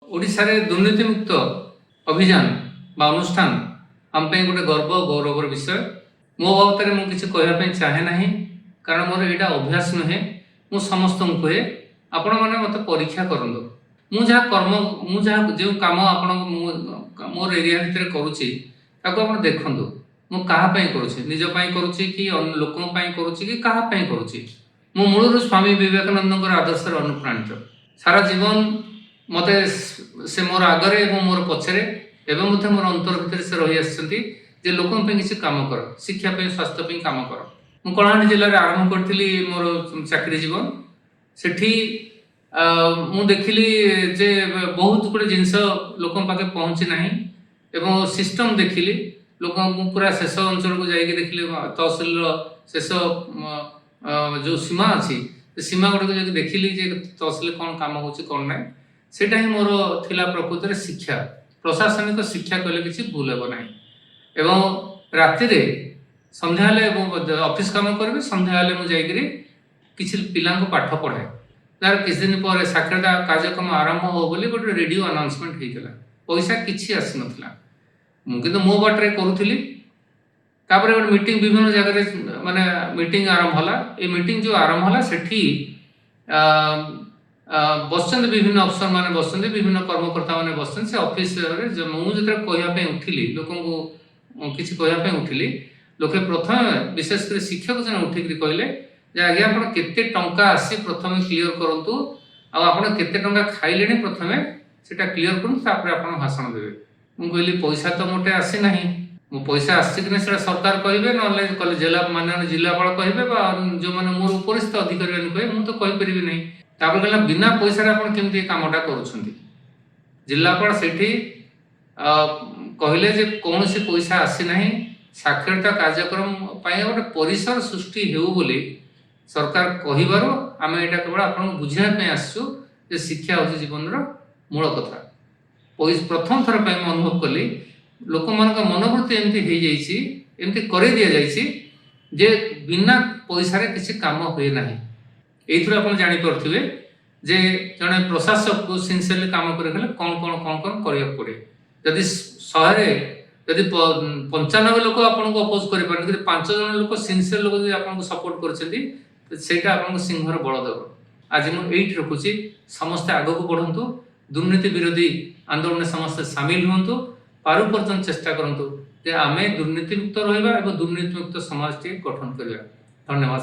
ओडिशा रे दुर्नीति मुक्त अभियान बा अनुष्ठान आम पे गोटे गर्व गौरवर विषय। मो बाबद में मुझे कहवाई चाहे ना, कारण मोर यहाँ अभ्यास नुहे। मु समस्त कहे आपण मैंने मत परीक्षा करूँ मुझा कर्म मुझा जो कम आप मोर एरिया भितर करुच्ची देखु मु कहाँपाई करुच्ची निजपाई करुच्ची कि लोकपाई करुच्ची कि कहाँपाई करुच्ची। मु मूलर स्वामी विवेकानंद आदर्श अनुप्राणित सारा जीवन मत से मोर आगरे और मोर पछरे एवं मोर अंतर भितर से रही आसती जे लोकों किसी काम कर शिक्षापी स्वास्थ्य काम कर। मु कलाहांडी जिले में आरंभ करी मोर चाकरी जीवन सेठी मु देखिली जे बहुत गुड़े जिनस लोक पाखे पहुँची ना एवं सिस्टम देखिली लोक पूरा शेष अंचल को जाइए देखिली तहसिल शेष जो सीमा अच्छी सीमा गुड़िक देखिली जे तहसिल कौन काम हो कौन ना सेटा ही मोर थिला प्रकृत शिक्षा प्रशासनिक शिक्षा कहले किसी भूल हे ना। एवं राति संध्या ऑफिस काम करी संध्या मुझे किसी पिला पाठ पढ़ाए तार किस दिन पर साक्षरता कार्यक्रम आरंभ हो बोली गोटे रेडियो अनाउंसमेंट होता पैसा किसी आसी नाला मुझे मो बाटे करूली गोटे मीटिंग विभिन्न जगह माने मीटिंग आरंभ होला। ये मीटिंग जो आरंभ होला सेठी बसचंद विभिन्न अफसर माने बसचंद विभिन्न कर्मकर्ता माने बसचंद से ऑफिस रे मुझे कहवाई उठिली लोक किसी कहवाई उठिली लोके प्रथम विशेषकर शिक्षक जन उठिक कहले आज्ञा आप केते टंका आसी प्रथम क्लीयर करूँ आपड़ केते टंका खाइले प्रथम से क्लीयर करूँ भाषण देवे। मुझे कहली पैसा तो मोटे आसी ना मो पैसा आसी सरकार कहे ना जिला माननीय जिलापाल कहे जो मैंने मोर उपरिस्थ अधिकारी मैंने कहे मुझे तो कहीपरि नहीं कहला बिना पैसा केमती कामटा कर जिलापाल से कहले जे कौन सी पैसा आसी ना साक्षरता कार्यक्रम गोटे परिसर सृष्टि हो बोली सरकार कहबार आम यहाँ केवल आपको बुझाई आसचु जे शिक्षा हूँ जीवन मूल कथा। प्रथम थर पर अनुभव कली लोक मान मनोवृत्ति एमती कर दि जाइए जे बिना पैसा किसी काम हुए ना। यही आप जापे जे जड़े प्रशासक को सिंसियरली काम करें कौन कौन कौन कौन करा पड़े जदि 100 जदि 95 लोक आपको अपोज कर 5 जन लोक सिंसियर लोक आपको सपोर्ट करटा आप सिंहर बल देव। आज मुझे रखुची समस्ते आग को बढ़ु दुर्नीति विरोधी आंदोलन में समस्ते सामिल हूँ पारु पर्यटन चेष्टा करूँ जे आम दुर्नीति मुक्त रहा और दुर्नीति मुक्त समाज गठन करवा। धन्यवाद।